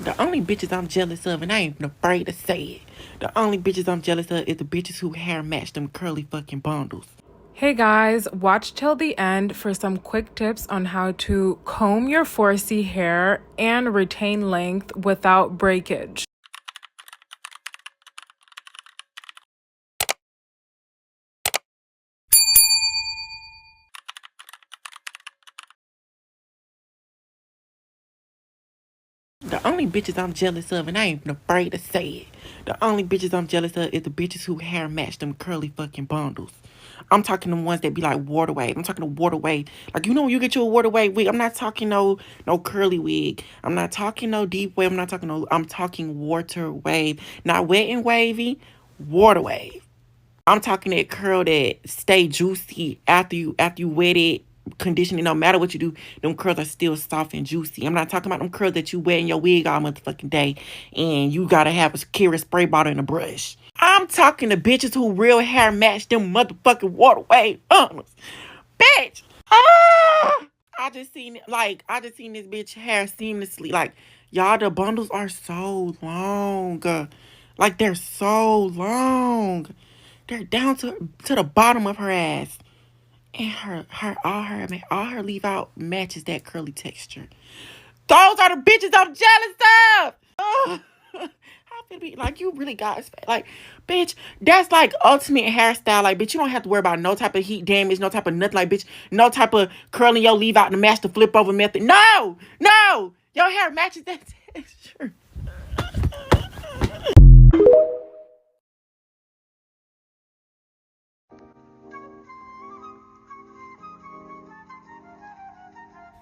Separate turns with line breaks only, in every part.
The only bitches I'm jealous of, and I ain't even afraid to say it. The only bitches I'm jealous of is the bitches who hair match them curly fucking bundles.
Hey guys, watch till the end for some quick tips on how to comb your 4C hair and retain length without breakage.
The only bitches I'm jealous of, and I ain't even afraid to say it. The only bitches I'm jealous of is the bitches who hair match them curly fucking bundles. I'm talking the ones that be like water wave. I'm talking the water wave. Like, you know when you get your water wave wig, I'm not talking no curly wig. I'm not talking no deep wave. I'm talking water wave. Not wet and wavy, water wave. I'm talking that curl that stay juicy after you wet it, condition it. No matter what you do, them curls are still soft and juicy. I'm not talking about them curls that you wear in your wig all motherfucking day and you gotta have a carry spray bottle and a brush. I'm talking to bitches who real hair match them motherfucking water wave honors. Bitch! Ah! I just seen this bitch hair seamlessly. Like, y'all, the bundles are so long. Like, they're so long. They're down to the bottom of her ass. And all her leave out matches that curly texture. Those are the bitches I'm jealous of. Ugh. How can it be like you really got like, bitch? That's like ultimate hairstyle. Like, bitch, you don't have to worry about no type of heat damage, no type of nothing. Like, bitch, no type of curling your leave out to match the flip over method. No, your hair matches that texture.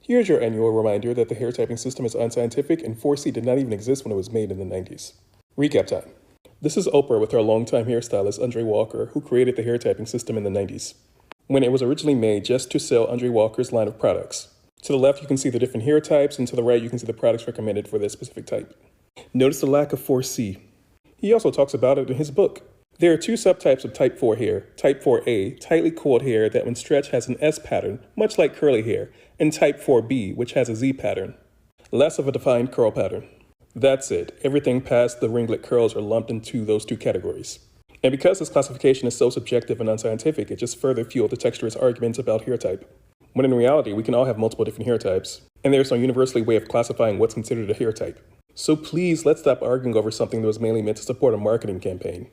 Here's your annual reminder that the hair typing system is unscientific and 4C did not even exist when it was made in the 90s. Recap time. This is Oprah with her longtime hairstylist Andre Walker, who created the hair typing system in the 90s, when it was originally made just to sell Andre Walker's line of products. To the left, you can see the different hair types, and to the right, you can see the products recommended for this specific type. Notice the lack of 4C. He also talks about it in his book. There are two subtypes of type 4 hair, type 4A, tightly coiled hair that when stretched has an S pattern, much like curly hair, and type 4B, which has a Z pattern, less of a defined curl pattern. That's it. Everything past the ringlet curls are lumped into those two categories. And because this classification is so subjective and unscientific, it just further fueled the texturist arguments about hair type. When in reality, we can all have multiple different hair types, and there's no universally way of classifying what's considered a hair type. So please, let's stop arguing over something that was mainly meant to support a marketing campaign.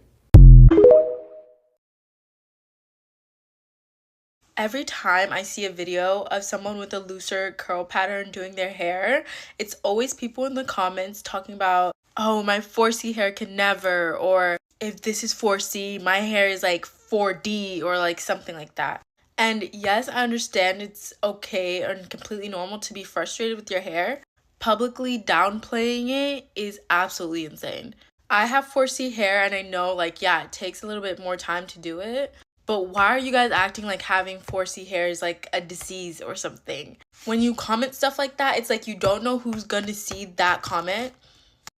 Every time I see a video of someone with a looser curl pattern doing their hair, it's always people in the comments talking about, oh, my 4C hair can never, or if this is 4C, my hair is like 4D, or like something like that. And yes, I understand it's okay and completely normal to be frustrated with your hair. Publicly downplaying it is absolutely insane. I have 4C hair and I know, like, yeah, it takes a little bit more time to do it. But why are you guys acting like having 4C hair is like a disease or something? When you comment stuff like that, it's like you don't know who's gonna see that comment.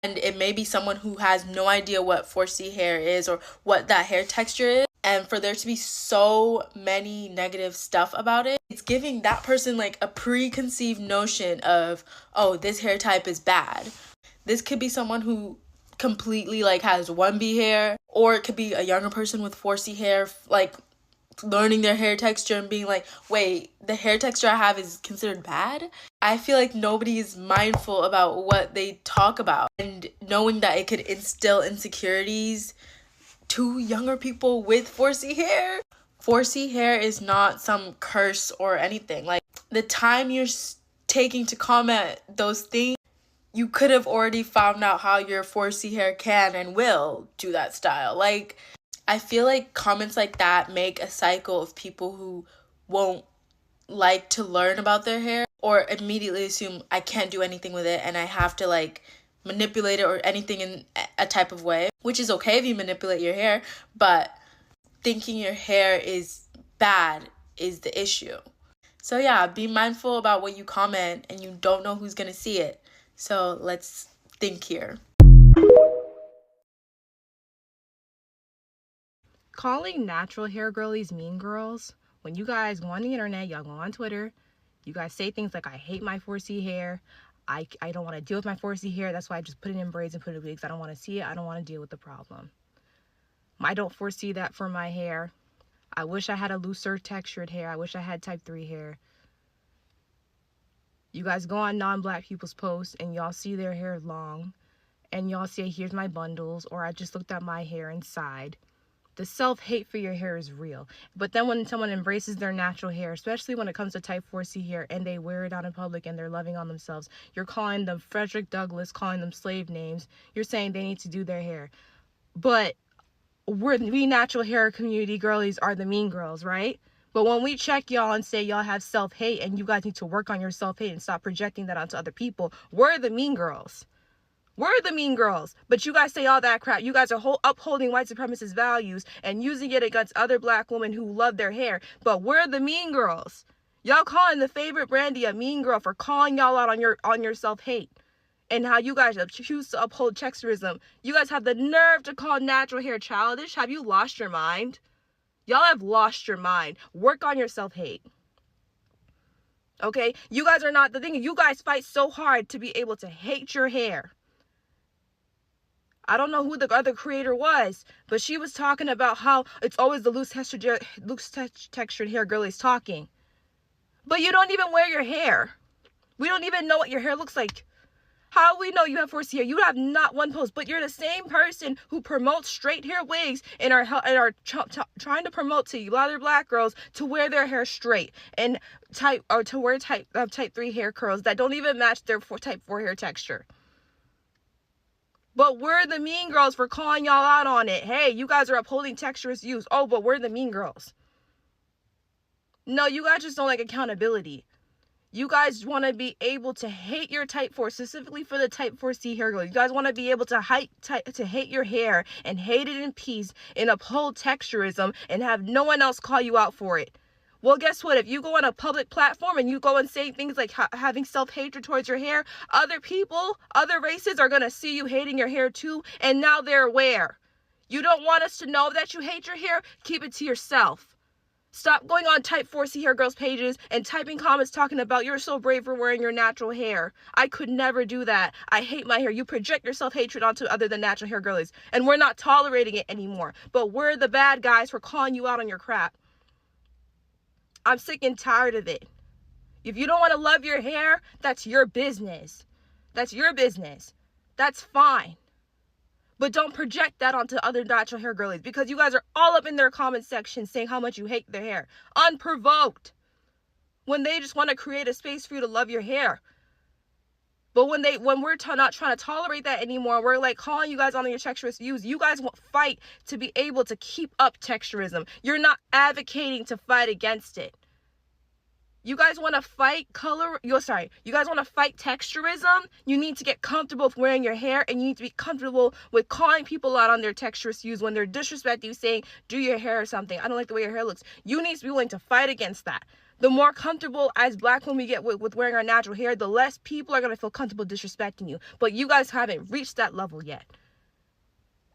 And it may be someone who has no idea what 4C hair is or what that hair texture is. And for there to be so many negative stuff about it, it's giving that person like a preconceived notion of, oh, this hair type is bad. This could be someone who completely like has 1B hair, or it could be a younger person with 4C hair, like learning their hair texture and being like, wait, the hair texture I have is considered bad? I feel like nobody is mindful about what they talk about, and knowing that it could instill insecurities to younger people with 4C hair. 4C hair is not some curse or anything. Like, the time you're taking to comment those things, you could have already found out how your 4C hair can and will do that style. Like, I feel like comments like that make a cycle of people who won't like to learn about their hair or immediately assume I can't do anything with it and I have to like manipulate it or anything in a type of way, which is okay if you manipulate your hair, but thinking your hair is bad is the issue. So yeah, be mindful about what you comment, and you don't know who's gonna see it. So let's think here.
Calling natural hair girlies mean girls, when you guys go on the internet, y'all go on Twitter, you guys say things like, I hate my 4C hair, I don't want to deal with my 4C hair. That's why I just put it in braids and put it in wigs. I don't want to see it. I don't want to deal with the problem. I don't foresee that for my hair. I wish I had a looser textured hair. I wish I had type 3 hair. You guys go on non-black people's posts and y'all see their hair long and y'all say, here's my bundles, or I just looked at my hair inside. The self-hate for your hair is real. But then when someone embraces their natural hair, especially when it comes to type 4C hair, and they wear it out in public and they're loving on themselves, you're calling them Frederick Douglass, calling them slave names. You're saying they need to do their hair. But we natural hair community girlies are the mean girls, right? But when we check y'all and say y'all have self-hate and you guys need to work on your self-hate and stop projecting that onto other people, we're the mean girls. We're the mean girls. But you guys say all that crap. You guys are upholding white supremacist values and using it against other black women who love their hair. But we're the mean girls. Y'all calling the favorite Brandy a mean girl for calling y'all out on your self-hate. And how you guys choose to uphold texturism. You guys have the nerve to call natural hair childish. Have you lost your mind? Y'all have lost your mind. Work on your self-hate. Okay? You guys are not the thing. You guys fight so hard to be able to hate your hair. I don't know who the other creator was, but she was talking about how it's always the loose textured hair girlies talking. But you don't even wear your hair. We don't even know what your hair looks like. How we know you have 4C hair? You have not one post, but you're the same person who promotes straight hair wigs and are trying to promote to other black girls to wear their hair straight and to wear type 3 hair curls that don't even match their type 4 hair texture. But we're the mean girls for calling y'all out on it. Hey, you guys are upholding texturist views. Oh, but we're the mean girls. No, you guys just don't like accountability. You guys want to be able to hate your type 4, specifically for the type 4C hair girl. You guys want to be able to hate your hair and hate it in peace and uphold texturism and have no one else call you out for it. Well, guess what? If you go on a public platform and you go and say things like having self-hatred towards your hair, other people, other races are going to see you hating your hair too, and now they're aware. You don't want us to know that you hate your hair? Keep it to yourself. Stop going on type 4C hair girls pages and typing comments talking about you're so brave for wearing your natural hair. I could never do that. I hate my hair. You project your self-hatred onto other than natural hair girlies, and we're not tolerating it anymore. But we're the bad guys for calling you out on your crap. I'm sick and tired of it. If you don't want to love your hair, that's your business. That's your business. That's fine. But don't project that onto other natural hair girlies, because you guys are all up in their comment section saying how much you hate their hair. Unprovoked. When they just want to create a space for you to love your hair. But when we're not trying to tolerate that anymore, we're like calling you guys on your texturist views. You guys want fight to be able to keep up texturism. You're not advocating to fight against it. You guys want to fight you guys want to fight texturism? You need to get comfortable with wearing your hair, and you need to be comfortable with calling people out on their texturist views when they're disrespecting you, saying, do your hair or something. I don't like the way your hair looks. You need to be willing to fight against that. The more comfortable as black women we get with wearing our natural hair, the less people are going to feel comfortable disrespecting you. But you guys haven't reached that level yet.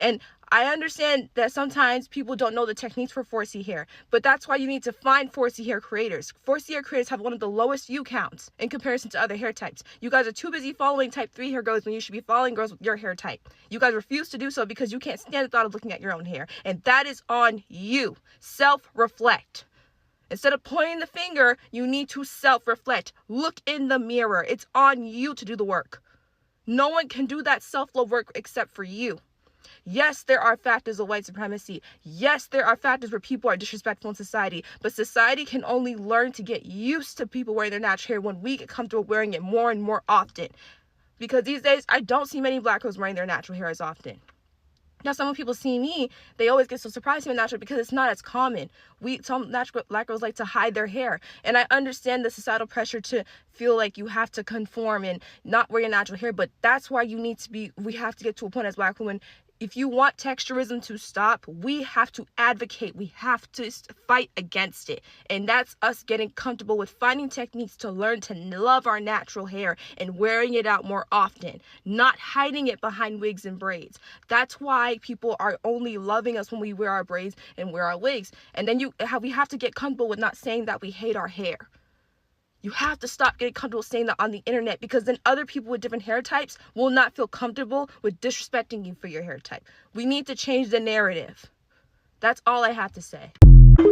And I understand that sometimes people don't know the techniques for 4C hair, but that's why you need to find 4C hair creators. 4C hair creators have one of the lowest view counts in comparison to other hair types. You guys are too busy following type 3 hair girls when you should be following girls with your hair type. You guys refuse to do so because you can't stand the thought of looking at your own hair. And that is on you. Self-reflect. Instead of pointing the finger, you need to self-reflect. Look in the mirror. It's on you to do the work. No one can do that self-love work except for you. Yes, there are factors of white supremacy. Yes, there are factors where people are disrespectful in society. But society can only learn to get used to people wearing their natural hair when we get comfortable wearing it more and more often. Because these days, I don't see many black girls wearing their natural hair as often. Now, some people see me, they always get so surprised in natural because it's not as common. Some natural black girls like to hide their hair. And I understand the societal pressure to feel like you have to conform and not wear your natural hair. But that's why we have to get to a point as black women. If you want texturism to stop, we have to advocate. We have to fight against it. And that's us getting comfortable with finding techniques to learn to love our natural hair and wearing it out more often, not hiding it behind wigs and braids. That's why people are only loving us when we wear our braids and wear our wigs. And then we have to get comfortable with not saying that we hate our hair. You have to stop getting comfortable saying that on the internet, because then other people with different hair types will not feel comfortable with disrespecting you for your hair type. We need to change the narrative. That's all I have to say.
I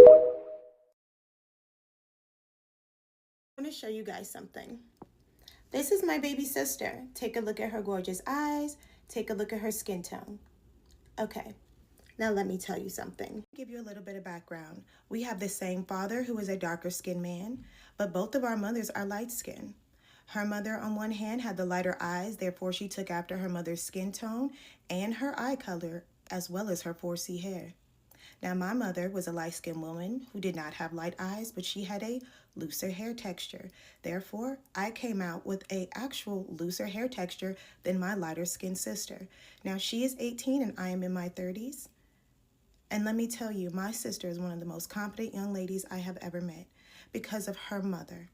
want to show you guys something. This is my baby sister. Take a look at her gorgeous eyes. Take a look at her skin tone. Okay, now let me tell you something. Give you a little bit of background. We have the same father who is a darker skinned man, but both of our mothers are light skinned. Her mother on one hand had the lighter eyes, therefore she took after her mother's skin tone and her eye color, as well as her 4C hair. Now, my mother was a light-skinned woman who did not have light eyes, but she had a looser hair texture. Therefore, I came out with a actual looser hair texture than my lighter-skinned sister. Now, she is 18 and I am in my 30s. And let me tell you, my sister is one of the most confident young ladies I have ever met because of her mother.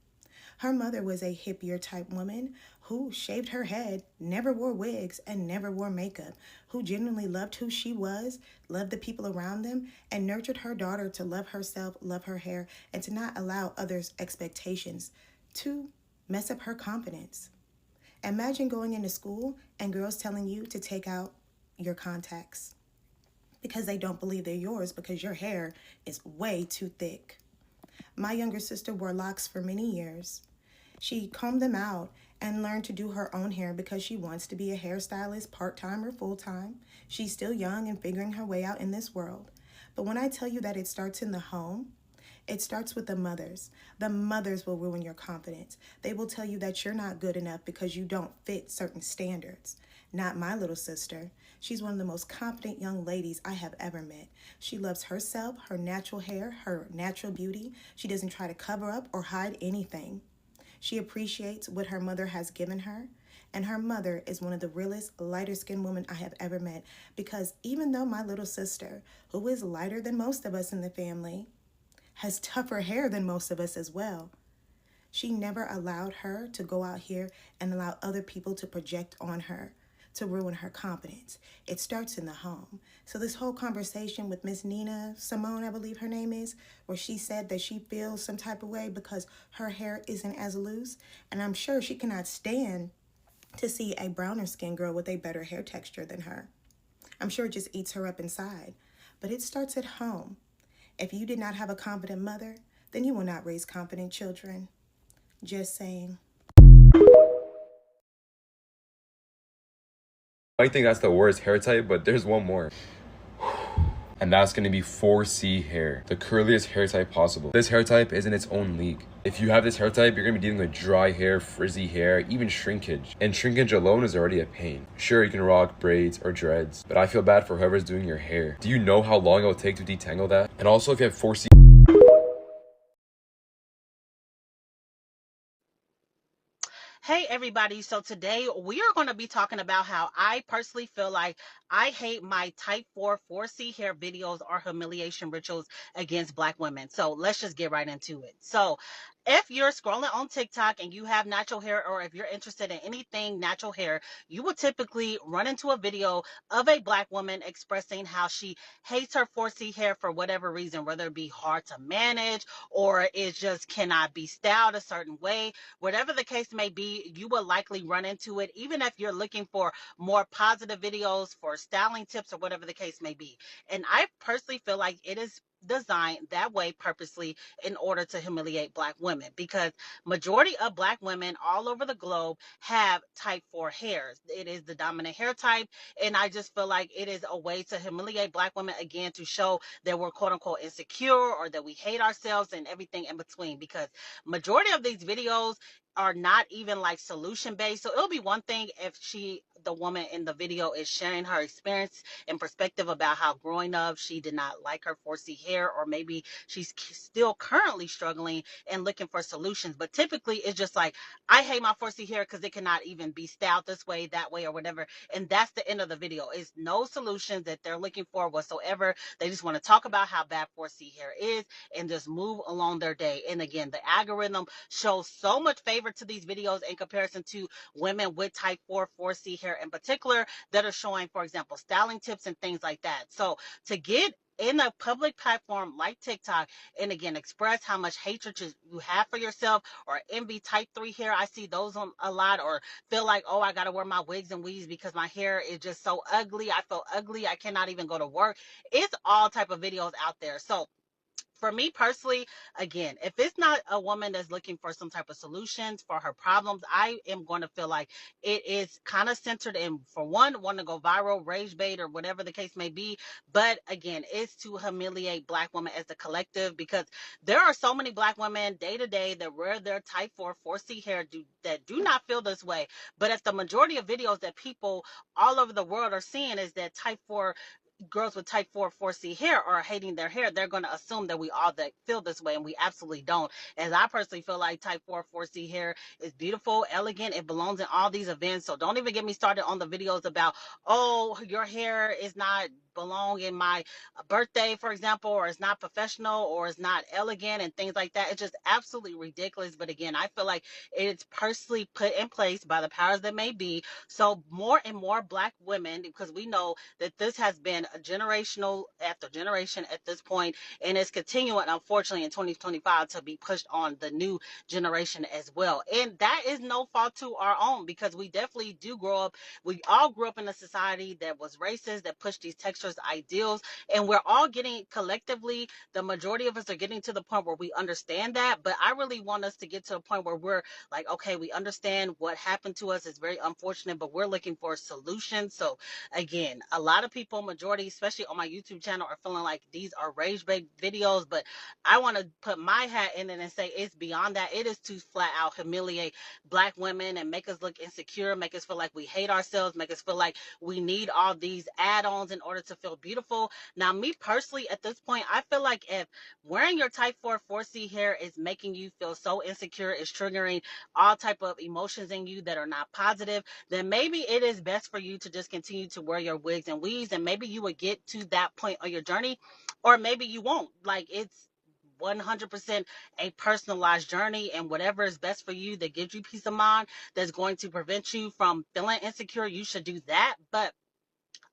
Her mother was a hippier type woman who shaved her head, never wore wigs, and never wore makeup, who genuinely loved who she was, loved the people around them, and nurtured her daughter to love herself, love her hair, and to not allow others' expectations to mess up her confidence. Imagine going into school and girls telling you to take out your contacts because they don't believe they're yours because your hair is way too thick. My younger sister wore locks for many years. She combed them out and learned to do her own hair because she wants to be a hairstylist part-time or full-time. She's still young and figuring her way out in this world. But when I tell you that it starts in the home, it starts with the mothers. The mothers will ruin your confidence. They will tell you that you're not good enough because you don't fit certain standards. Not my little sister. She's one of the most confident young ladies I have ever met. She loves herself, her natural hair, her natural beauty. She doesn't try to cover up or hide anything. She appreciates what her mother has given her, and her mother is one of the realest, lighter-skinned women I have ever met, because even though my little sister, who is lighter than most of us in the family, has tougher hair than most of us as well, she never allowed her to go out here and allow other people to project on her, to ruin her confidence. It starts in the home. So this whole conversation with Miss Nina Simone, I believe her name is, where she said that she feels some type of way because her hair isn't as loose, and I'm sure she cannot stand to see a browner skinned girl with a better hair texture than her. I'm sure it just eats her up inside. But it starts at home. If you did not have a confident mother, then you will not raise confident children. Just saying.
I think that's the worst hair type, but there's one more. And that's gonna be 4C hair, the curliest hair type possible. This hair type is in its own league. If you have this hair type, you're gonna be dealing with dry hair, frizzy hair, even shrinkage. And shrinkage alone is already a pain. Sure, you can rock braids or dreads, but I feel bad for whoever's doing your hair. Do you know how long it will take to detangle that? And also, if you have 4C,
Hey everybody, so today we are going to be talking about how I personally feel like I hate my type 4 4C hair videos or humiliation rituals against Black women. So let's just get right into it. So if you're scrolling on TikTok and you have natural hair, or if you're interested in anything natural hair, you will typically run into a video of a Black woman expressing how she hates her 4C hair for whatever reason, whether it be hard to manage or it just cannot be styled a certain way. Whatever the case may be, you will likely run into it, even if you're looking for more positive videos for styling tips or whatever the case may be. And I personally feel like it is designed that way purposely in order to humiliate Black women, because majority of Black women all over the globe have type 4 hairs. It is the dominant hair type, and I just feel like it is a way to humiliate Black women, again, to show that we're quote unquote insecure or that we hate ourselves and everything in between, because majority of these videos are not even like solution based. So it'll be one thing if the woman in the video is sharing her experience and perspective about how growing up she did not like her 4C hair, or maybe she's still currently struggling and looking for solutions. But typically it's just like, I hate my 4C hair because it cannot even be styled this way, that way, or whatever. And that's the end of the video. It's no solutions that they're looking for whatsoever. They just want to talk about how bad 4C hair is and just move along their day. And again, the algorithm shows so much favor favor to these videos in comparison to women with type 4, 4C hair in particular that are showing, for example, styling tips and things like that. So to get in a public platform like TikTok and again express how much hatred you have for yourself, or envy type 3 hair, I see those on a lot, or feel like, oh, I gotta wear my wigs and weaves because my hair is just so ugly, I feel ugly, I cannot even go to work. It's all type of videos out there. So for me personally, again, if it's not a woman that's looking for some type of solutions for her problems, I am going to feel like it is kind of centered in, for one, want to go viral, rage bait, or whatever the case may be. But again, it's to humiliate Black women as a collective, because there are so many Black women day to day that wear their type 4, 4C hair that do not feel this way. But if the majority of videos that people all over the world are seeing is that type 4 girls with type 4, 4C hair are hating their hair, they're going to assume that we all that feel this way, and we absolutely don't. As I personally feel like type 4, 4C hair is beautiful, elegant, it belongs in all these events. So don't even get me started on the videos about, oh, your hair is not belong in my birthday, for example, or it's not professional, or it's not elegant, and things like that. It's just absolutely ridiculous. But again, I feel like it's personally put in place by the powers that may be, so more and more Black women, because we know that this has been a generational after generation at this point, and it's continuing, unfortunately, in 2025 to be pushed on the new generation as well. And that is no fault to our own, because we definitely do grow up. We all grew up in a society that was racist, that pushed these textures, ideals, and we're all getting, collectively, the majority of us are getting to the point where we understand that. But I really want us to get to a point where we're like, okay, we understand what happened to us. It's very unfortunate, but we're looking for solutions. So again, a lot of people, majority, especially on my YouTube channel, are feeling like these are rage bait videos, but I want to put my hat in it and say it's beyond that. It is to flat out humiliate Black women and make us look insecure, make us feel like we hate ourselves, make us feel like we need all these add-ons in order to feel beautiful. Now, me personally, at this point, I feel like if wearing your type 4, 4C hair is making you feel so insecure, is triggering all type of emotions in you that are not positive, then maybe it is best for you to just continue to wear your wigs and weaves, and maybe you would get to that point on your journey, or maybe you won't. Like, it's 100% a personalized journey, and whatever is best for you that gives you peace of mind, that's going to prevent you from feeling insecure, you should do that. But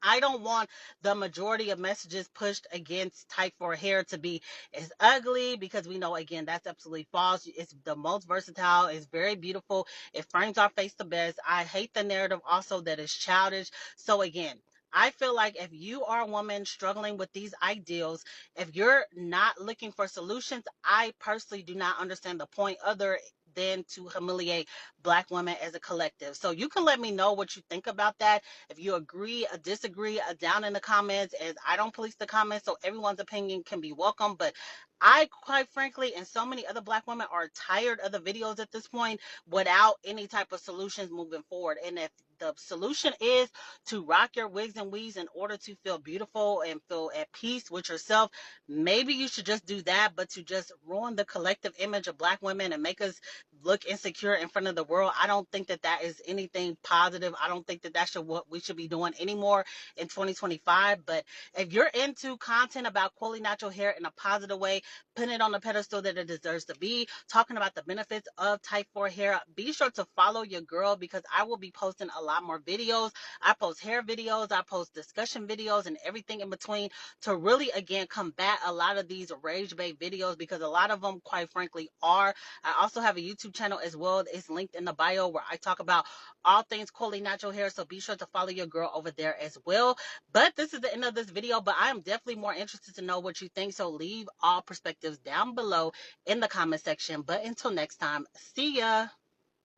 I don't want the majority of messages pushed against type 4 hair to be as ugly, because we know, again, that's absolutely false. It's the most versatile. It's very beautiful. It frames our face the best. I hate the narrative also that is childish. So again, I feel like if you are a woman struggling with these ideals, if you're not looking for solutions, I personally do not understand the point other than to humiliate Black women as a collective. So you can let me know what you think about that. If you agree or disagree, down in the comments, as I don't police the comments, so everyone's opinion can be welcome. But I, quite frankly, and so many other Black women are tired of the videos at this point without any type of solutions moving forward. And if the solution is to rock your wigs and weaves in order to feel beautiful and feel at peace with yourself, maybe you should just do that. But to just ruin the collective image of Black women and make us look insecure in front of the world, I don't think that that is anything positive. I don't think that that's what we should be doing anymore in 2025. But if you're into content about quality natural hair in a positive way, putting it on the pedestal that it deserves to be, talking about the benefits of type 4 hair, be sure to follow your girl, because I will be posting a lot more videos. I post hair videos, I post discussion videos, and everything in between, to really, again, combat a lot of these rage bait videos, because a lot of them, quite frankly, are. I also have a YouTube channel as well. It's linked in the bio, where I talk about all things quality natural hair. So be sure to follow your girl over there as well. But this is the end of this video, but I am definitely more interested to know what you think. So leave all perspectives down below in the comment section. But until next time, see ya.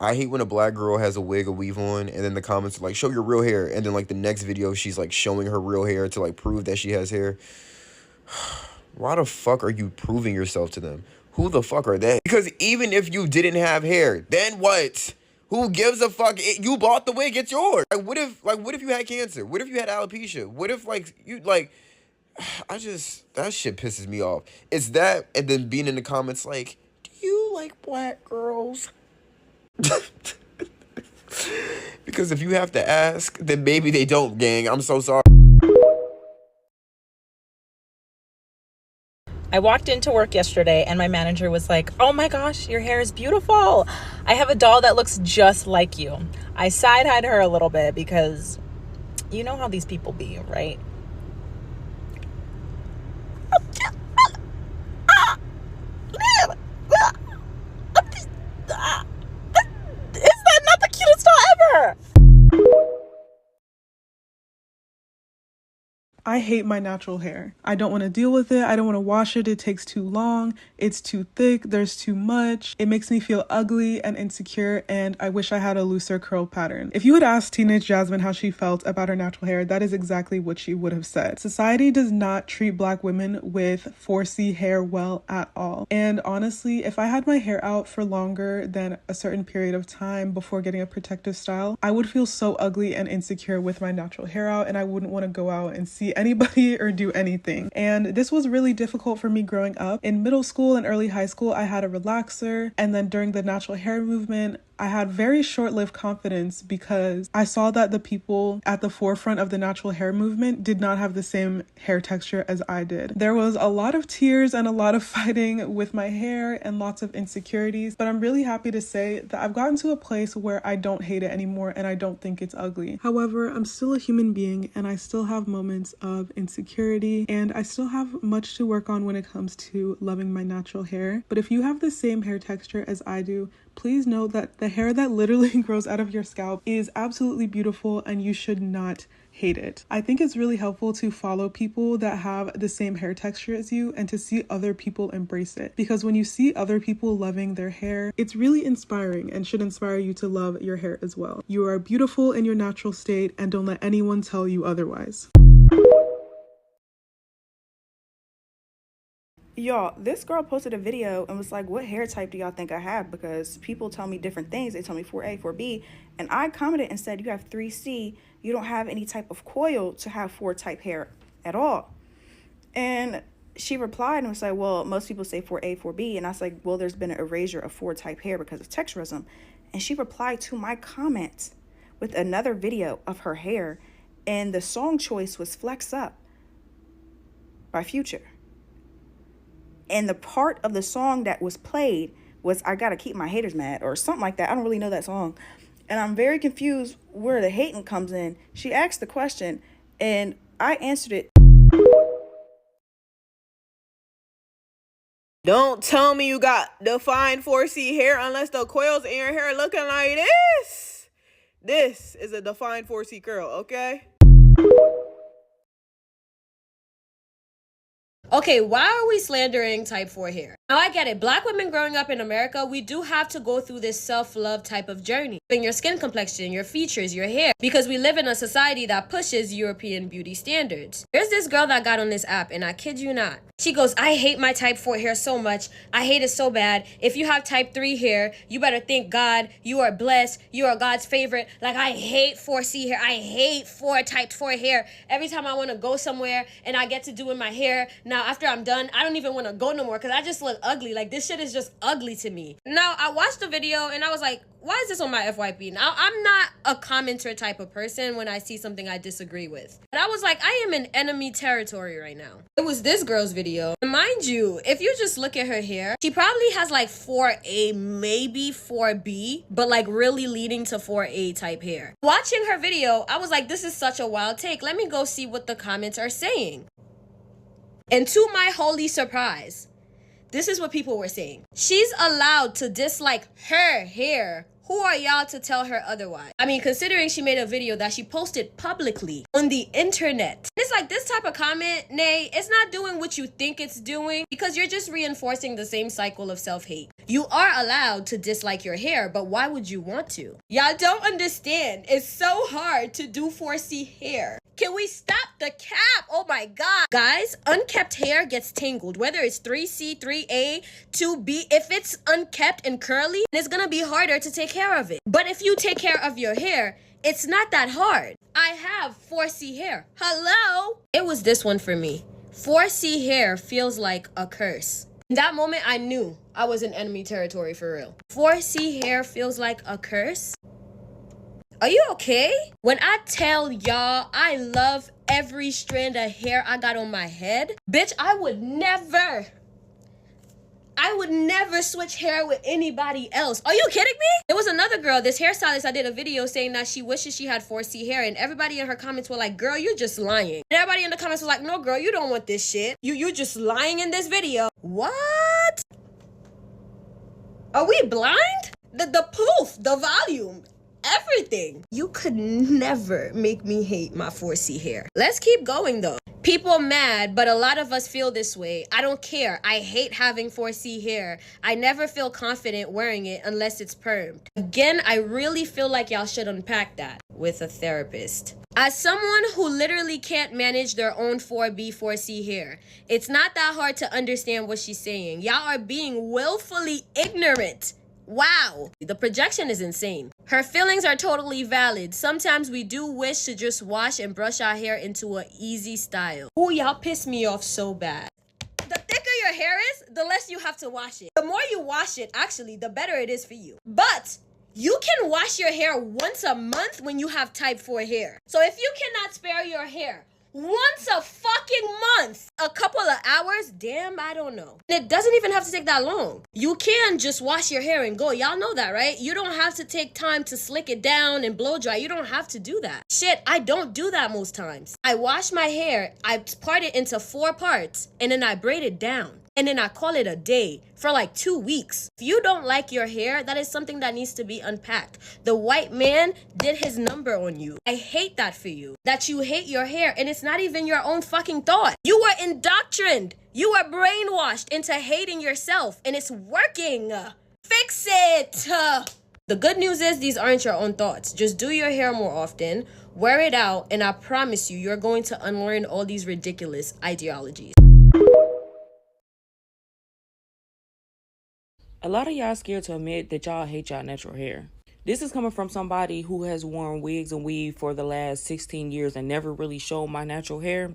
I hate when a Black girl has a wig or weave on, and then the comments are like, show your real hair. And then, like, the next video, she's, like, showing her real hair to, like, prove that she has hair. Why the fuck are you proving yourself to them? Who the fuck are they? Because even if you didn't have hair, then what? Who gives a fuck? You bought the wig, it's yours. Like, what if you had cancer? What if you had alopecia? What if, like, you, like, that shit pisses me off. It's that, and then being in the comments like, do you like Black girls? Because if you have to ask, then maybe they don't, gang. I'm so sorry.
I walked into work yesterday and my manager was like, "Oh my gosh, your hair is beautiful. I have a doll that looks just like you." I side-eyed her a little bit because you know how these people be, right? Is that not the cutest doll ever?
I hate my natural hair. I don't want to deal with it. I don't want to wash it. It takes too long. It's too thick. There's too much. It makes me feel ugly and insecure, and I wish I had a looser curl pattern. If you had asked teenage Jasmine how she felt about her natural hair, that is exactly what she would have said. Society does not treat Black women with 4C hair well at all. And honestly, if I had my hair out for longer than a certain period of time before getting a protective style, I would feel so ugly and insecure with my natural hair out, and I wouldn't want to go out and see anybody or do anything. And this was really difficult for me growing up. In middle school and early high school, I had a relaxer, and then during the natural hair movement, I had very short-lived confidence because I saw that the people at the forefront of the natural hair movement did not have the same hair texture as I did. There was a lot of tears and a lot of fighting with my hair and lots of insecurities, but I'm really happy to say that I've gotten to a place where I don't hate it anymore and I don't think it's ugly. However, I'm still a human being and I still have moments of insecurity and I still have much to work on when it comes to loving my natural hair. But if you have the same hair texture as I do, please know that the hair that literally grows out of your scalp is absolutely beautiful and you should not hate it. I think it's really helpful to follow people that have the same hair texture as you and to see other people embrace it. Because when you see other people loving their hair, it's really inspiring and should inspire you to love your hair as well. You are beautiful in your natural state and don't let anyone tell you otherwise.
Y'all, this girl posted a video and was like, what hair type do y'all think I have? Because people tell me different things. They tell me 4A, 4B. And I commented and said, you have 3C. You don't have any type of coil to have 4 type hair at all. And she replied and was like, well, most people say 4A, 4B. And I was like, well, there's been an erasure of 4 type hair because of texturism. And she replied to my comment with another video of her hair. And the song choice was Flex Up by Future. And the part of the song that was played was I Gotta Keep My Haters Mad or something like that. I don't really know that song. And I'm very confused where the hating comes in. She asked the question and I answered it.
Don't tell me you got defined 4C hair unless the coils in your hair looking like this. This is a defined 4C curl, okay?
Okay, why are we slandering type 4 hair? Now, I get it. Black women growing up in America, we do have to go through this self-love type of journey. In your skin complexion, your features, your hair. Because we live in a society that pushes European beauty standards. There's this girl that got on this app, and I kid you not. She goes, I hate my type 4 hair so much. I hate it so bad. If you have type 3 hair, you better thank God. You are blessed. You are God's favorite. Like, I hate 4C hair. I hate type 4 hair. Every time I want to go somewhere and I get to doing my hair, now after I'm done, I don't even want to go no more because I just look ugly. Like, this shit is just ugly to me. Now, I watched the video and I was like, why is this on my FYP? Now, I'm not a commenter type of person when I see something I disagree with. But I was like, I am in enemy territory right now. It was this girl's video. And mind you, if you just look at her hair, she probably has like 4A, maybe 4B, but like really leading to 4A type hair. Watching her video, I was like, this is such a wild take. Let me go see what the comments are saying. And to my holy surprise, this is what people were saying. She's allowed to dislike her hair. Who are y'all to tell her otherwise? I mean, considering she made a video that she posted publicly on the internet. It's like this type of comment, nay, it's not doing what you think it's doing because you're just reinforcing the same cycle of self-hate. You are allowed to dislike your hair, but why would you want to? Y'all don't understand. It's so hard to do 4C hair. Can we stop the cap? Oh my God. Guys, unkept hair gets tangled, whether it's 3C, 3A, 2B. If it's unkept and curly, it's gonna be harder to take care of it. But if you take care of your hair, it's not that hard. I have 4C hair. Hello? It was this one for me. 4C hair feels like a curse. In that moment, I knew I was in enemy territory for real. 4C hair feels like a curse. Are you okay? When I tell y'all I love every strand of hair I got on my head, bitch, I would never I would never switch hair with anybody else. Are you kidding me? There was another girl, this hairstylist, I did a video saying that she wishes she had 4C hair, and everybody in her comments were like, girl, you're just lying. And everybody in the comments was like, no, girl, you don't want this shit. You're just lying in this video. What? Are we blind? The poof, the volume, everything. You could never make me hate my 4C hair. Let's keep going though. People are mad, but a lot of us feel this way. I don't care. I hate having 4C hair. I never feel confident wearing it unless it's permed. Again, I really feel like y'all should unpack that with a therapist. As someone who literally can't manage their own 4B, 4C hair, it's not that hard to understand what she's saying. Y'all are being willfully ignorant. Wow, the projection is insane. Her feelings are totally valid. Sometimes we do wish to just wash and brush our hair into an easy style. Ooh, y'all piss me off so bad. The thicker your hair is, the less you have to wash it. The more you wash it, actually, the better it is for you. But you can wash your hair once a month when you have type 4 hair. So if you cannot spare your hair once a fucking month, a couple of hours, damn, I don't know. And it doesn't even have to take that long. You can just wash your hair and go. Y'all know that, right? You don't have to take time to slick it down and blow dry. You don't have to do that. Shit, I don't do that most times. I wash my hair, I part it into 4 parts, and then I braid it down. And then I call it a day for like 2 weeks. If you don't like your hair, that is something that needs to be unpacked. The white man did his number on you. I hate that for you. That you hate your hair and it's not even your own fucking thought. You were indoctrined. You were brainwashed into hating yourself and it's working. Fix it. The good news is these aren't your own thoughts. Just do your hair more often, wear it out, and I promise you, you're going to unlearn all these ridiculous ideologies.
A lot of y'all scared to admit that y'all hate y'all natural hair. This is coming from somebody who has worn wigs and weave for the last 16 years and never really showed my natural hair.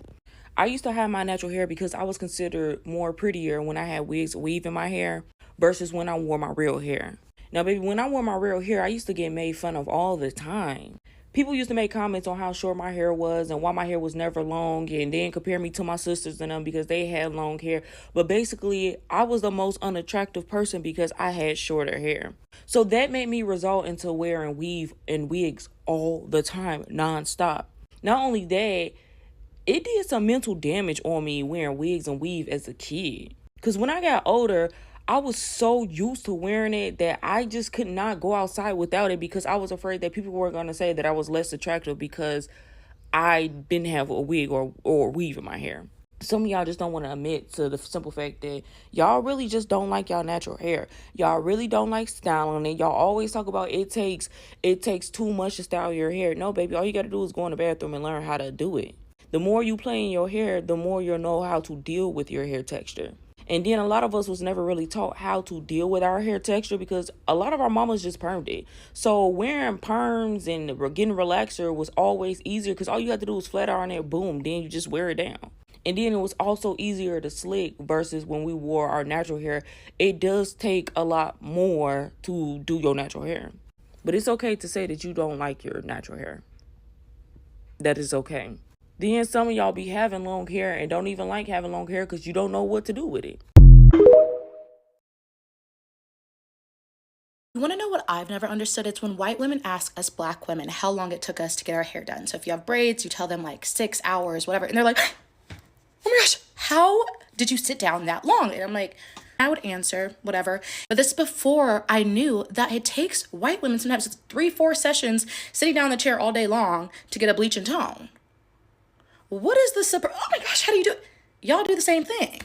I used to have my natural hair because I was considered more prettier when I had wigs and weave in my hair versus when I wore my real hair. Now, baby, when I wore my real hair, I used to get made fun of all the time. People used to make comments on how short my hair was and why my hair was never long and then compare me to my sisters and them because they had long hair. But basically, I was the most unattractive person because I had shorter hair. So that made me result into wearing weave and wigs all the time, nonstop. Not only that, it did some mental damage on me wearing wigs and weave as a kid. Because when I got older, I was so used to wearing it that I just could not go outside without it because I was afraid that people were going to say that I was less attractive because I didn't have a wig or weave in my hair. Some of y'all just don't want to admit to the simple fact that y'all really just don't like y'all natural hair. Y'all really don't like styling it. Y'all always talk about it takes too much to style your hair. No, baby, all you got to do is go in the bathroom and learn how to do it. The more you play in your hair, the more you'll know how to deal with your hair texture. And then a lot of us was never really taught how to deal with our hair texture because a lot of our mamas just permed it. So wearing perms and getting relaxer was always easier because all you had to do was flat iron it, boom, then you just wear it down. And then it was also easier to slick versus when we wore our natural hair. It does take a lot more to do your natural hair. But it's okay to say that you don't like your natural hair. That is okay. Then some of y'all be having long hair and don't even like having long hair because you don't know what to do with it.
You want to know what I've never understood? It's when white women ask us black women how long it took us to get our hair done. So if you have braids, you tell them like 6 hours, whatever. And they're like, oh my gosh, how did you sit down that long? And I'm like, I would answer whatever. But this is before I knew that it takes white women sometimes 3-4 sessions sitting down in the chair all day long to get a bleach and tone. What is the super? Oh my gosh, how do you do it? Y'all do the same thing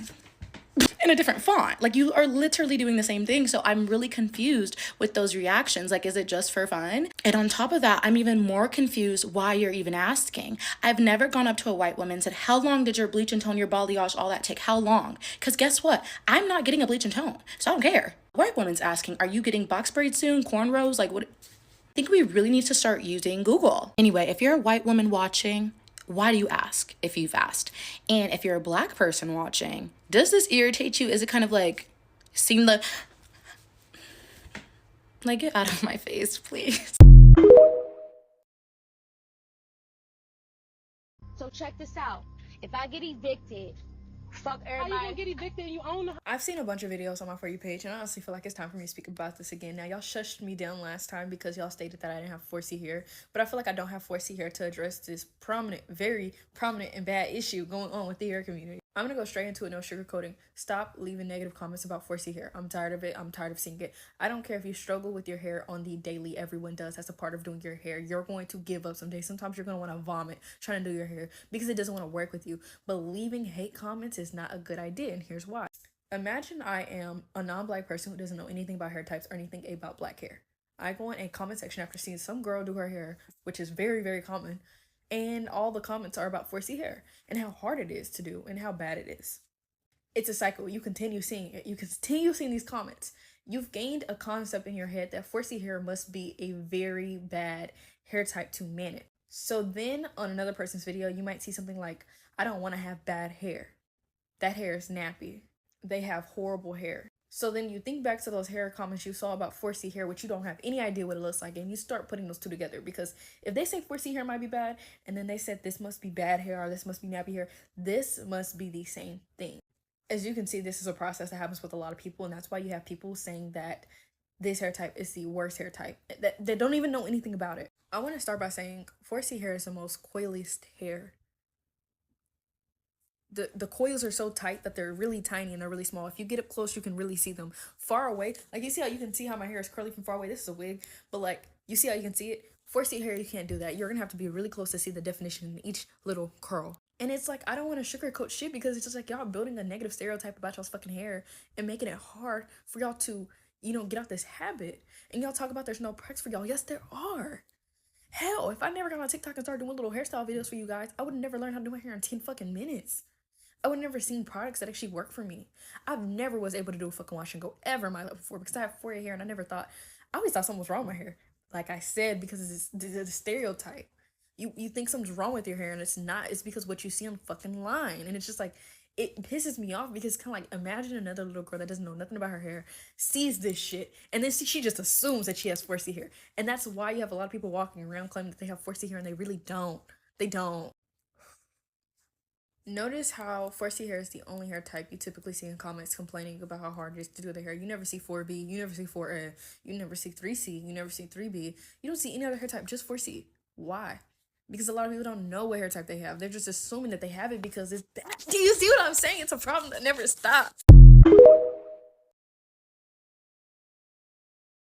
in a different font. Like you are literally doing the same thing. So I'm really confused with those reactions. Like, is it just for fun? And on top of that, I'm even more confused why you're even asking. I've never gone up to a white woman and said, how long did your bleach and tone, your balayage, all that take? How long? Because guess what? I'm not getting a bleach and tone. So I don't care. White woman's asking, are you getting box braids soon? Cornrows? Like what? I think we really need to start using Google. Anyway, if you're a white woman watching, why do you ask if you've asked? And if you're a black person watching, does this irritate you? Is it kind of like seem the like get out of my face, please?
So check this out. If I get evicted
Fuck everybody. How you gonna get evicted and you own the... I've seen a bunch of videos on my For You page, and I honestly feel like it's time for me to speak about this again. Now, y'all shushed me down last time because y'all stated that I didn't have 4C hair, but I feel like I don't have 4C hair to address this very prominent and bad issue going on with the hair community. I'm gonna go straight into it, no sugarcoating. Stop leaving negative comments about 4C hair. I'm tired of it. I'm tired of seeing it. I don't care if you struggle with your hair on the daily. Everyone does as a part of doing your hair. You're going to give up someday. Sometimes you're gonna want to vomit trying to do your hair because it doesn't want to work with you. But leaving hate comments is not a good idea, and here's why. Imagine I am a non-black person who doesn't know anything about hair types or anything about black hair. I go in a comment section after seeing some girl do her hair, which is very common, and all the comments are about 4C hair and how hard it is to do and how bad it is. It's a cycle. You continue seeing it. You continue seeing these comments. You've gained a concept in your head that 4C hair must be a very bad hair type to manage. So then on another person's video, you might see something like, I don't want to have bad hair. That hair is nappy. They have horrible hair. So then you think back to those hair comments you saw about 4C hair, which you don't have any idea what it looks like, and you start putting those two together, because if they say 4C hair might be bad, and then they said this must be bad hair or this must be nappy hair, this must be the same thing. As you can see, this is a process that happens with a lot of people, and that's why you have people saying that this hair type is the worst hair type, that they don't even know anything about it. I want to start by saying 4C hair is the most coiliest hair. The coils are so tight that they're really tiny and they're really small. If you get up close, you can really see them. Far away, like you see how you can see how my hair is curly from far away. This is a wig, but like you see how you can see it. 4C hair, you can't do that. You're gonna have to be really close to see the definition in each little curl. And it's like, I don't want to sugarcoat shit, because it's just like y'all building a negative stereotype about y'all's fucking hair and making it hard for y'all to, you know, get out this habit. And y'all talk about there's no perks for y'all. Yes, there are. Hell, if I never got on TikTok and started doing little hairstyle videos for you guys, I would have never learned how to do my hair in 10 fucking minutes. I would never seen products that actually work for me. I've never was able to do a fucking wash and go ever in my life before, because I have 4A hair, and I always thought something was wrong with my hair. Like I said, because it's a stereotype. You think something's wrong with your hair, and it's not. It's because what you see on the fucking line. And it's just like, it pisses me off, because kind of like, imagine another little girl that doesn't know nothing about her hair, sees this shit, and then she just assumes that she has 4C hair. And that's why you have a lot of people walking around claiming that they have 4C hair, and they really don't. They don't. Notice how 4C hair is the only hair type you typically see in comments complaining about how hard it is to do the hair. You never see 4B, you never see 4A, you never see 3C, you never see 3B. You don't see any other hair type, just 4C. Why? Because a lot of people don't know what hair type they have. They're just assuming that they have it because it's bad. Do you see what I'm saying? It's a problem that never stops.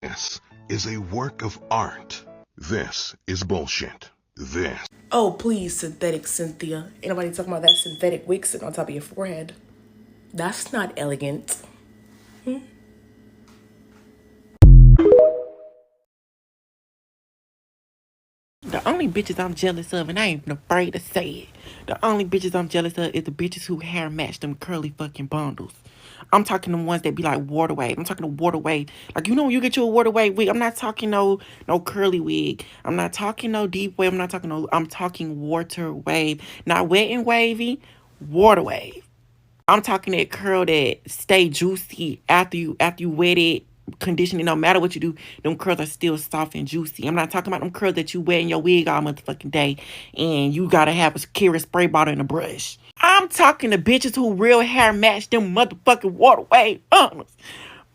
This is a work of art. This is bullshit. This.
Oh, please, synthetic Cynthia. Ain't nobody talking about that synthetic wig sitting on top of your forehead. That's not elegant.
The only bitches I'm jealous of, and I ain't even afraid to say it, the only bitches I'm jealous of is the bitches who hair match them curly fucking bundles. I'm talking the ones that be like water wave. I'm talking to water wave. Like, you know, when you get your water wave wig, I'm not talking no curly wig. I'm not talking no deep wave. I'm talking water wave. Not wet and wavy, water wave. I'm talking that curl that stay juicy after you wet it, condition it. No matter what you do, them curls are still soft and juicy. I'm not talking about them curls that you wet in your wig all motherfucking day and you gotta have a carry spray bottle and a brush. I'm talking to bitches who real hair match them motherfucking water wave bundles.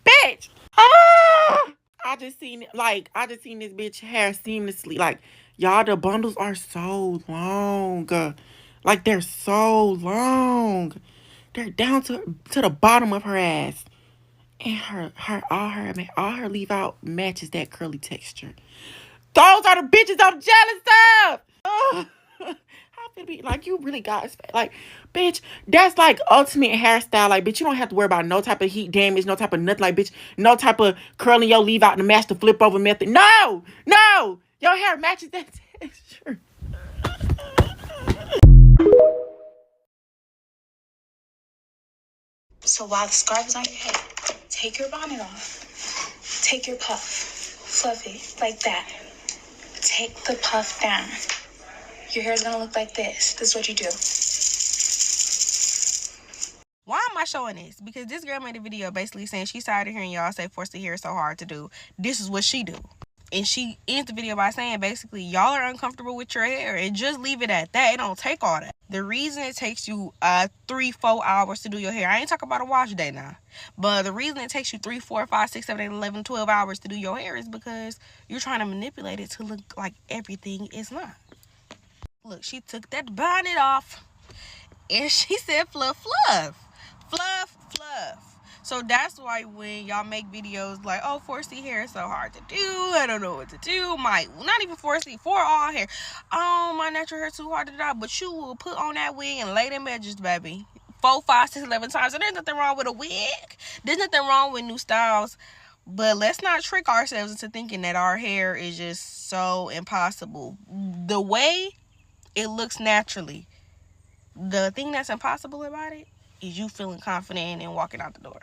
Bitch! I just seen this bitch hair seamlessly. Like, y'all, the bundles are so long. Like, they're so long. They're down to the bottom of her ass. And all her leave out matches that curly texture. Those are the bitches I'm jealous of. How could it be like, you really got like, bitch, that's like ultimate hairstyle. Like, bitch, you don't have to worry about no type of heat damage, no type of nothing. Like, bitch, no type of curling your leave out to match the flip over method. No, your hair matches that texture.
So while the scarf is on your head, take your bonnet off. Take your puff. Fluff it like that. Take the puff down. Your hair's gonna look like this. This is what you do.
Why am I showing this? Because this girl made a video basically saying she's tired of hearing y'all say 4C hair is so hard to do. This is what she do. And she ends the video by saying, basically, y'all are uncomfortable with your hair, and just leave it at that. It don't take all that. The reason it takes you 3-4 hours to do your hair, I ain't talking about a wash day now, but the reason it takes you 3, 4, 5, 6, 7, 8, 11, 12 hours to do your hair is because you're trying to manipulate it to look like everything is not. Look, she took that bonnet off and she said fluff, fluff, fluff, fluff. So that's why when y'all make videos like, oh, 4C hair is so hard to do, I don't know what to do, not even 4C, for all hair, oh, my natural hair too hard to do, but you will put on that wig and lay them edges, baby, 4, 5, 6, 11 times. And there's nothing wrong with a wig, there's nothing wrong with new styles, but let's not trick ourselves into thinking that our hair is just so impossible. The way it looks naturally, the thing that's impossible about it is you feeling confident and walking out the door.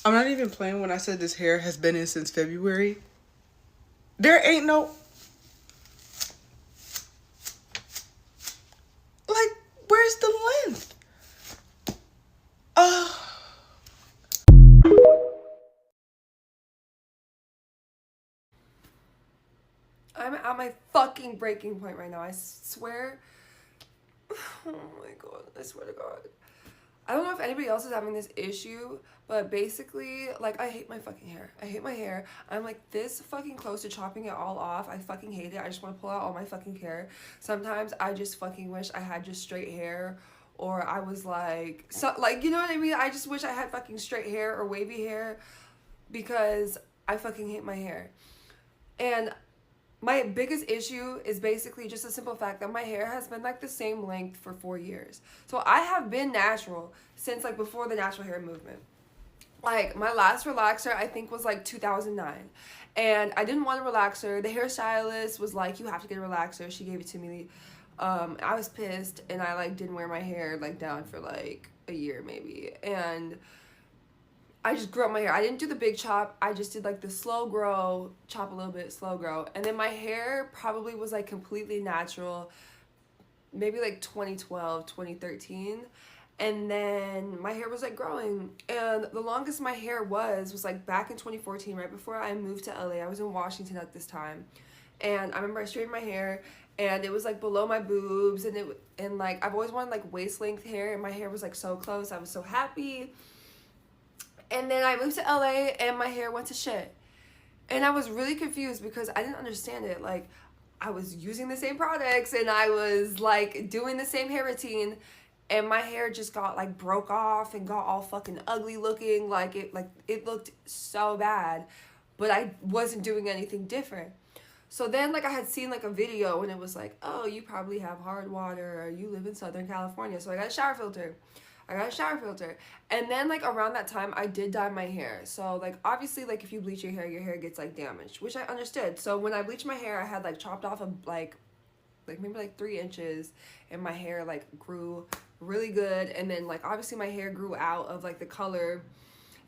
I'm not even playing when I said this hair has been in since February. There ain't no... Like, where's the length?
I'm at my fucking breaking point right now. I swear. Oh my god, I swear to god. I don't know if anybody else is having this issue, but basically, like, I hate my fucking hair. I hate my hair. I'm like this fucking close to chopping it all off. I fucking hate it. I just want to pull out all my fucking hair. Sometimes I just fucking wish I had just straight hair, or I was like, you know what I mean? I just wish I had fucking straight hair or wavy hair, because I fucking hate my hair. And my biggest issue is basically just the simple fact that my hair has been like the same length for 4 years. So I have been natural since like before the natural hair movement. Like my last relaxer I think was like 2009, and I didn't want a relaxer. The hairstylist was like, you have to get a relaxer. She gave it to me. I was pissed, and I like didn't wear my hair like down for like a year maybe, and I just grew up my hair. I didn't do the big chop. I just did like the slow grow, chop a little bit, slow grow. And then my hair probably was like completely natural, maybe like 2012, 2013. And then my hair was like growing. And the longest my hair was like back in 2014, right before I moved to LA. I was in Washington at this time. And I remember I straightened my hair, and it was like below my boobs, and like I've always wanted like waist length hair, and my hair was like so close. I was so happy. And then I moved to LA and my hair went to shit. And I was really confused because I didn't understand it. Like, I was using the same products and I was like doing the same hair routine, and my hair just got like broke off and got all fucking ugly looking. Like it looked so bad, but I wasn't doing anything different. So then like I had seen like a video and it was like, oh, you probably have hard water or you live in Southern California. So I got a shower filter. And then like around that time I did dye my hair. So like obviously like if you bleach your hair gets like damaged, which I understood. So when I bleached my hair, I had like chopped off like maybe like 3 inches, and my hair like grew really good. And then like obviously my hair grew out of like the color,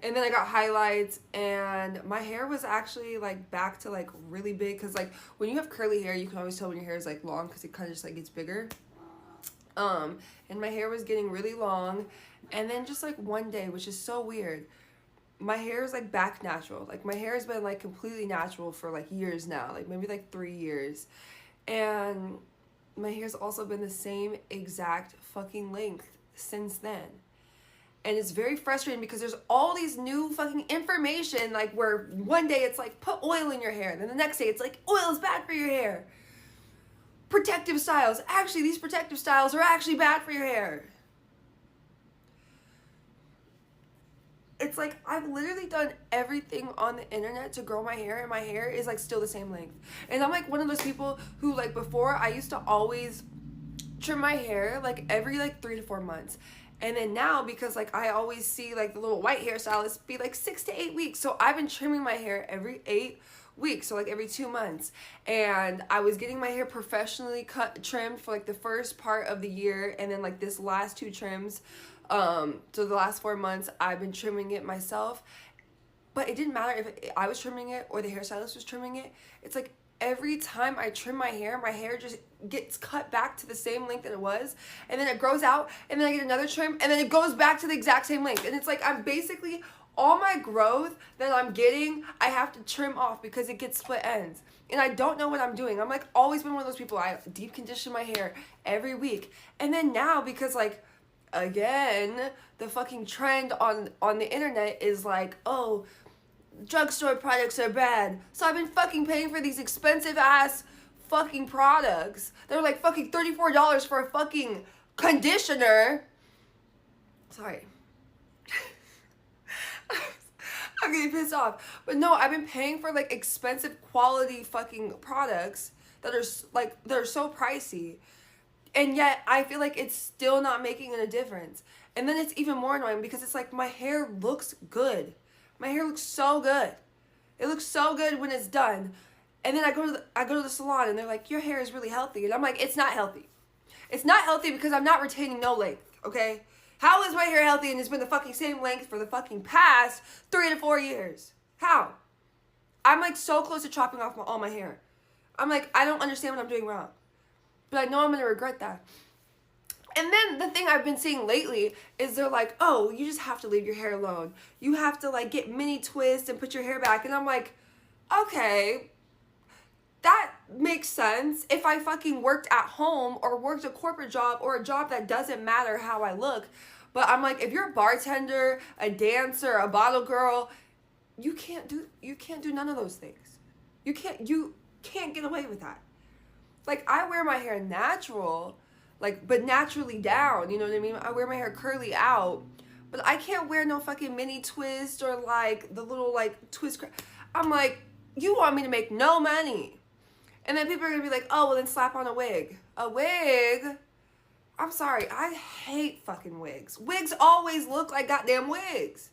and then I got highlights, and my hair was actually like back to like really big, because like when you have curly hair you can always tell when your hair is like long because it kind of just like gets bigger. And my hair was getting really long, and then just like one day, which is so weird, my hair is like back natural. Like my hair has been like completely natural for like years now, like maybe like 3 years, and my hair's also been the same exact fucking length since then. And it's very frustrating because there's all these new fucking information, like where one day it's like put oil in your hair, and then the next day it's like oil is bad for your hair. Protective styles. Actually, these protective styles are actually bad for your hair. It's like I've literally done everything on the internet to grow my hair, and my hair is like still the same length. And I'm like one of those people who like before I used to always trim my hair like every like 3 to 4 months. And then now, because like I always see like the little white hairstylists be like 6 to 8 weeks. So I've been trimming my hair every 8 weeks, so like every 2 months. And I was getting my hair professionally trimmed for like the first part of the year, and then like this last 2 trims, so the last 4 months I've been trimming it myself. But it didn't matter if I was trimming it or the hairstylist was trimming it. It's like every time I trim my hair just gets cut back to the same length that it was, and then it grows out, and then I get another trim, and then it goes back to the exact same length. And it's like I'm basically, all my growth that I'm getting, I have to trim off because it gets split ends. And I don't know what I'm doing. I'm like always been one of those people, I deep condition my hair every week. And then now, because like, again, the fucking trend on the internet is like, oh, drugstore products are bad. So I've been fucking paying for these expensive ass fucking products. They're like fucking $34 for a fucking conditioner. Sorry. I'm getting pissed off. But no, I've been paying for like expensive quality fucking products that are like, they're so pricey. And yet I feel like it's still not making a difference. And then it's even more annoying because it's like my hair looks good. My hair looks so good. It looks so good when it's done. And then I go to the salon and they're like, your hair is really healthy. And I'm like, it's not healthy. It's not healthy because I'm not retaining no length, okay? How is my hair healthy and it's been the fucking same length for the fucking past 3 to 4 years? How? I'm like so close to chopping off all my hair. I'm like, I don't understand what I'm doing wrong. But I know I'm going to regret that. And then the thing I've been seeing lately is they're like, oh, you just have to leave your hair alone. You have to like get mini twists and put your hair back. And I'm like, okay, that makes sense if I fucking worked at home or worked a corporate job or a job that doesn't matter how I look. But I'm like, if you're a bartender, a dancer, a bottle girl, you can't do none of those things. You can't get away with that. Like, I wear my hair natural, like, but naturally down, you know what I mean? I wear my hair curly out, but I can't wear no fucking mini twist or like the little like twist. I'm like, you want me to make no money. And then people are gonna be like, oh, well then slap on a wig. A wig? I'm sorry, I hate fucking wigs. Wigs always look like goddamn wigs.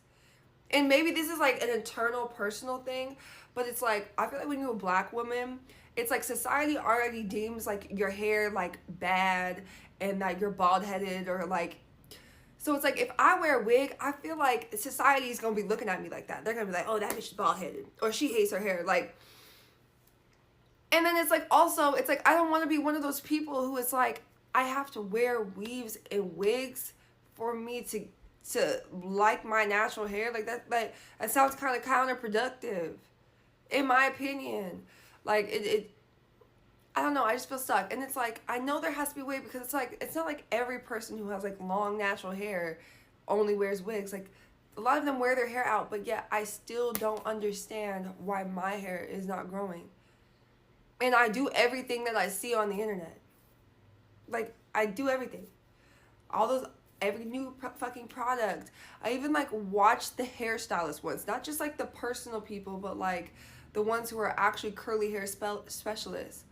And maybe this is like an internal personal thing, but it's like, I feel like when you're a black woman, it's like society already deems like your hair like bad and that you're bald headed or like, so it's like if I wear a wig, I feel like society is gonna be looking at me like that. They're gonna be like, oh, that bitch is bald headed or she hates her hair. Like, and then it's like also, it's like I don't want to be one of those people who it's like I have to wear weaves and wigs for me to like my natural hair. Like that sounds kind of counterproductive, in my opinion. Like it I don't know, I just feel stuck. And it's like, I know there has to be a way because it's like, it's not like every person who has like long natural hair only wears wigs. Like a lot of them wear their hair out, but yet I still don't understand why my hair is not growing. And I do everything that I see on the internet. Like I do everything. Every new fucking product. I even like watch the hairstylist ones, not just like the personal people, but like the ones who are actually curly hair specialists.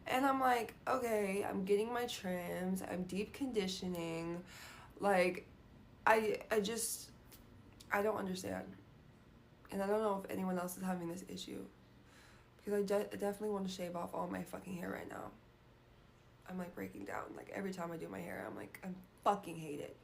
And I'm like, okay, I'm getting my trims, I'm deep conditioning. Like, I don't understand. And I don't know if anyone else is having this issue. Because I definitely want to shave off all my fucking hair right now. I'm like breaking down. Like every time I do my hair, I'm like, I fucking hate it.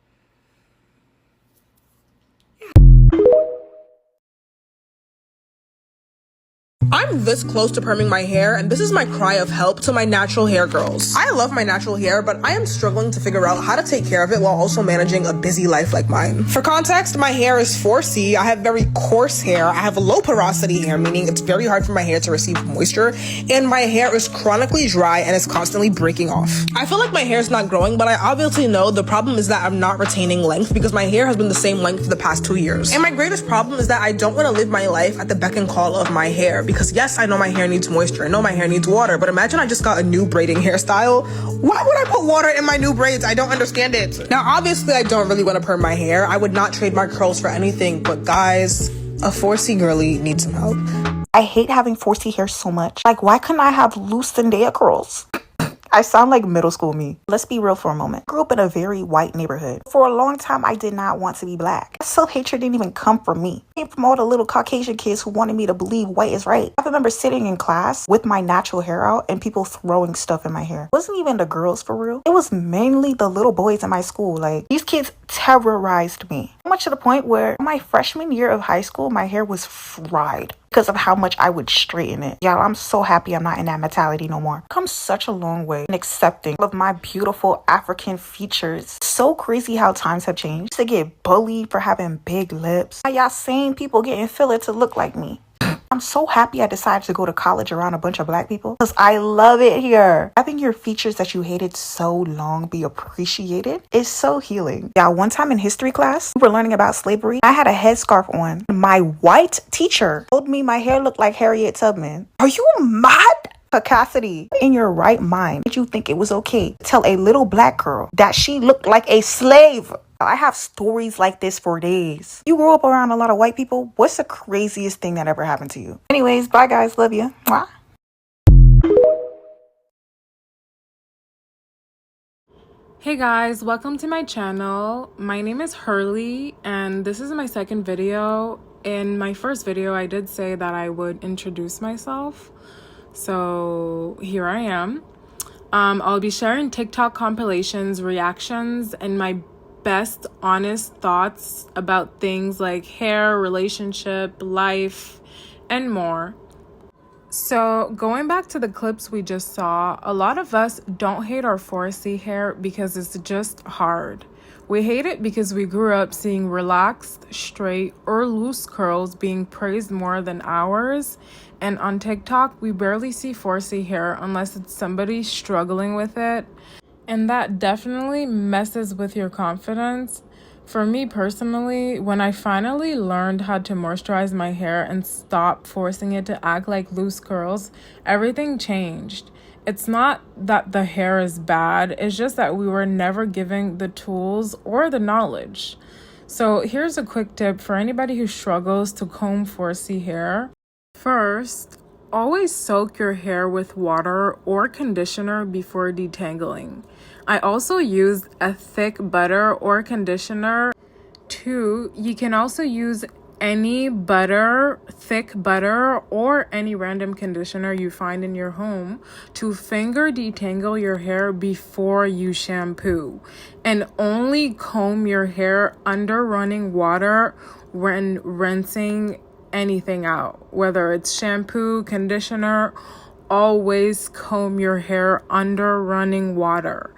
I'm this close to perming my hair, and this is my cry of help to my natural hair girls. I love my natural hair, but I am struggling to figure out how to take care of it while also managing a busy life like mine. For context, my hair is 4C. I have very coarse hair. I have low porosity hair, meaning it's very hard for my hair to receive moisture, and my hair is chronically dry and is constantly breaking off. I feel like my hair is not growing, but I obviously know the problem is that I'm not retaining length because my hair has been the same length for the past 2 years. And my greatest problem is that I don't want to live my life at the beck and call of my hair because yes, I know my hair needs moisture. I know my hair needs water, but imagine I just got a new braiding hairstyle. Why would I put water in my new braids? I don't understand it. Now, obviously, I don't really want to perm my hair. I would not trade my curls for anything, but guys, a 4C girly needs some help.
I hate having 4C hair so much. Like, why couldn't I have loose Zendaya curls? I sound like middle school me. Let's be real for a moment. I grew up in a very white neighborhood. For a long time, I did not want to be black. Self-hatred didn't even come from me. It came from all the little Caucasian kids who wanted me to believe white is right. I remember sitting in class with my natural hair out and people throwing stuff in my hair. It wasn't even the girls for real. It was mainly the little boys in my school. Like, these kids terrorized me. Much to the point where my freshman year of high school, my hair was fried because of how much I would straighten it. Y'all, I'm so happy I'm not in that mentality no more. I've come such a long way in accepting of my beautiful African features. So crazy how times have changed. I used to get bullied for having big lips. Now y'all same people getting filler to look like me. I'm so happy I decided to go to college around a bunch of black people because I love it here. Having your features that you hated so long be appreciated is so healing. Yeah, one time in history class, we were learning about slavery. I had a headscarf on. My white teacher told me my hair looked like Harriet Tubman. Are you mad? Cassidy, in your right mind, did you think it was okay to tell a little black girl that she looked like a slave? I have stories like this for days. You grew up around a lot of white people. What's the craziest thing that ever happened to you? Anyways, bye guys. Love you. Mwah.
Hey guys, welcome to my channel. My name is Hurley and this is my second video. In my first video, I did say that I would introduce myself. So here I am. I'll be sharing TikTok compilations, reactions, and my best honest thoughts about things like hair, relationship, life, and more. So going back to the clips we just saw, a lot of us don't hate our 4C hair because it's just hard. We hate it because we grew up seeing relaxed, straight, or loose curls being praised more than ours. And on TikTok, we barely see 4C hair unless it's somebody struggling with it. And that definitely messes with your confidence. For me personally, when I finally learned how to moisturize my hair and stop forcing it to act like loose curls, everything changed. It's not that the hair is bad, it's just that we were never given the tools or the knowledge. So here's a quick tip for anybody who struggles to comb 4C hair. First, always soak your hair with water or conditioner before detangling. I also used a thick butter or conditioner. 2, you can also use any butter, thick butter, or any random conditioner you find in your home to finger detangle your hair before you shampoo. And only comb your hair under running water when rinsing anything out, whether it's shampoo, conditioner. Always comb your hair under running water.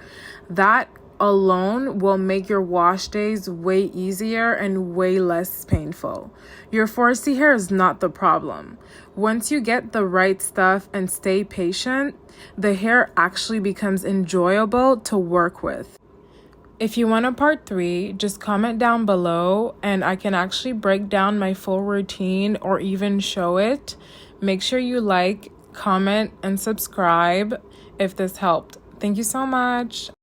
That alone will make your wash days way easier and way less painful. Your 4C hair is not the problem. Once you get the right stuff and stay patient, the hair actually becomes enjoyable to work with. If you want a part 3, just comment down below and I can actually break down my full routine or even show it. Make sure you like, comment, and subscribe if this helped. Thank you so much.